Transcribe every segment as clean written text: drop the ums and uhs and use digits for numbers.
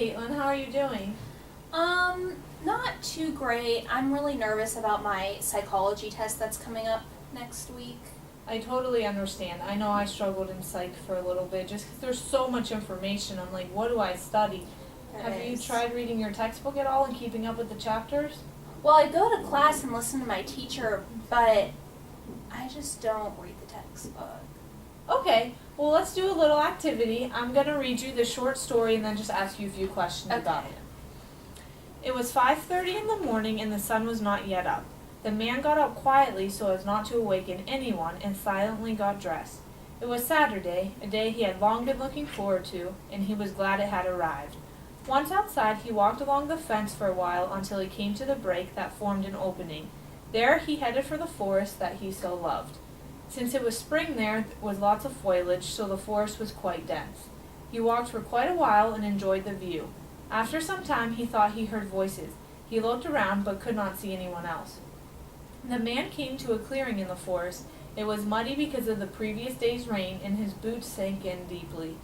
Caitlin. How are you doing? Not too great. I'm really nervous about my psychology test that's coming up next week. I totally understand. I know I struggled in psych for a little bit just because there's so much information. I'm like, what do I study? Have you tried reading your textbook at all and keeping up with the chapters? Well, I go to class and listen to my teacher, but I just don't read the textbook. Okay, well, let's do a little activity. I'm going to read you the short story and then just ask you a few questions about it. It was 5:30 in the morning and the sun was not yet up. The man got up quietly so as not to awaken anyone and silently got dressed. It was Saturday, a day he had long been looking forward to, and he was glad it had arrived. Once outside, he walked along the fence for a while until he came to the break that formed an opening. There he headed for the forest that he so loved. Since it was spring there was lots of foliage, so the forest was quite dense. He walked for quite a while and enjoyed the view. After some time he thought he heard voices. He looked around but could not see anyone else. The man came to a clearing in the forest. It was muddy because of the previous day's rain, and his boots sank in deeply.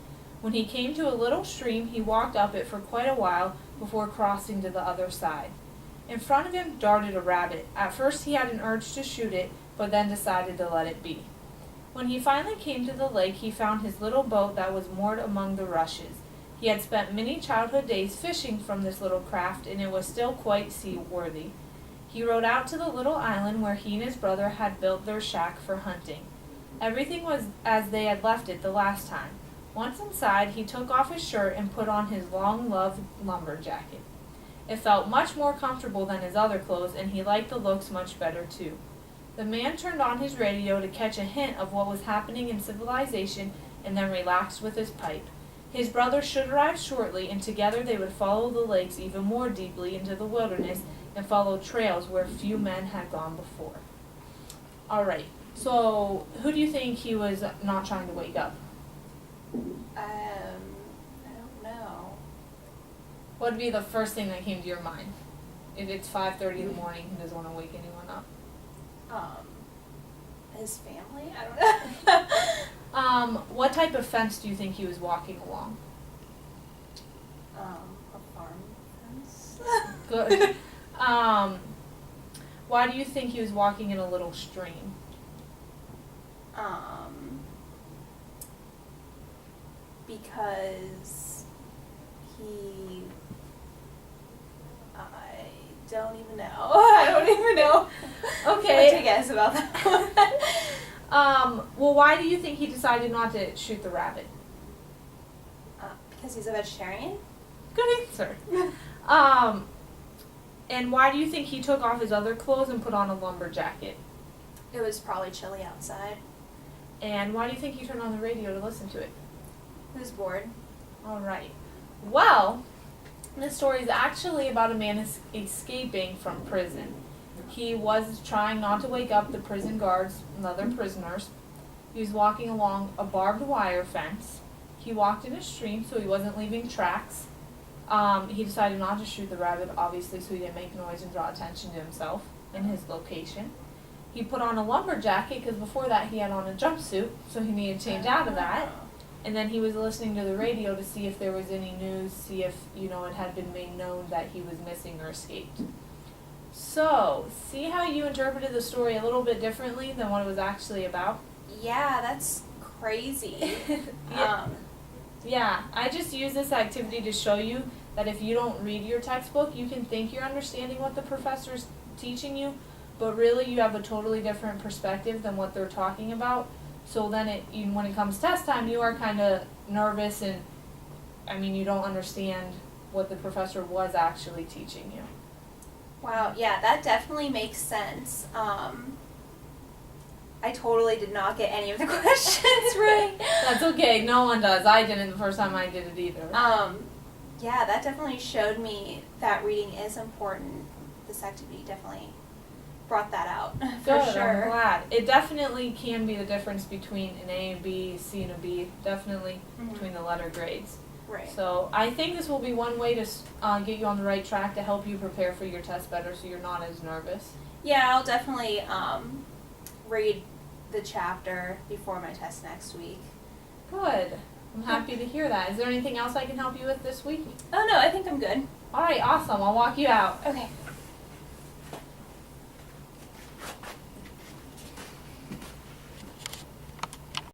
When he came to a little stream, he walked up it for quite a while before crossing to the other side. In front of him darted a rabbit. At first he had an urge to shoot it, but then decided to let it be. When he finally came to the lake, he found his little boat that was moored among the rushes. He had spent many childhood days fishing from this little craft, and it was still quite seaworthy. He rowed out to the little island where he and his brother had built their shack for hunting. Everything was as they had left it the last time. Once inside, he took off his shirt and put on his long-loved lumber jacket. It felt much more comfortable than his other clothes, and he liked the looks much better too. The man turned on his radio to catch a hint of what was happening in civilization and then relaxed with his pipe. His brother should arrive shortly, and together they would follow the lakes even more deeply into the wilderness and follow trails where few men had gone before. All right, so who do you think he was not trying to wake up? I don't know. What would be the first thing that came to your mind? If it's 5:30 in the morning, he doesn't want to wake anyone up. His family? I don't know. What type of fence do you think he was walking along? A farm fence? Good. Why do you think he was walking in a little stream? Because I don't even know. I don't even know. Okay. What to guess about that? Well, why do you think he decided not to shoot the rabbit? Because he's a vegetarian? Good answer. And why do you think he took off his other clothes and put on a lumber jacket? It was probably chilly outside. And why do you think he turned on the radio to listen to it? He was bored. All right. Well, this story is actually about a man escaping from prison. He was trying not to wake up the prison guards and other prisoners. He was walking along a barbed wire fence. He walked in a stream, so he wasn't leaving tracks. He decided not to shoot the rabbit, obviously, so he didn't make noise and draw attention to himself and his location. He put on a lumber jacket because before that he had on a jumpsuit, so he needed to change out of that. And then he was listening to the radio to see if there was any news, see if, it had been made known that he was missing or escaped. So, see how you interpreted the story a little bit differently than what it was actually about? Yeah, that's crazy. Yeah, I just use this activity to show you that if you don't read your textbook, you can think you're understanding what the professor's teaching you, but really you have a totally different perspective than what they're talking about. So then when it comes test time, you are kind of nervous and, you don't understand what the professor was actually teaching you. Wow, yeah, that definitely makes sense. I totally did not get any of the questions right. That's okay, no one does. I didn't the first time I did it either. Yeah, that definitely showed me that reading is important. This activity definitely brought that out for Good, sure. I'm glad. It definitely can be the difference between an A and B, C and a B, definitely between the letter grades. Right. So I think this will be one way to get you on the right track to help you prepare for your test better so you're not as nervous. Yeah, I'll definitely read the chapter before my test next week. Good. I'm happy to hear that. Is there anything else I can help you with this week? Oh no, I think I'm good. All right, awesome. I'll walk you out. Okay.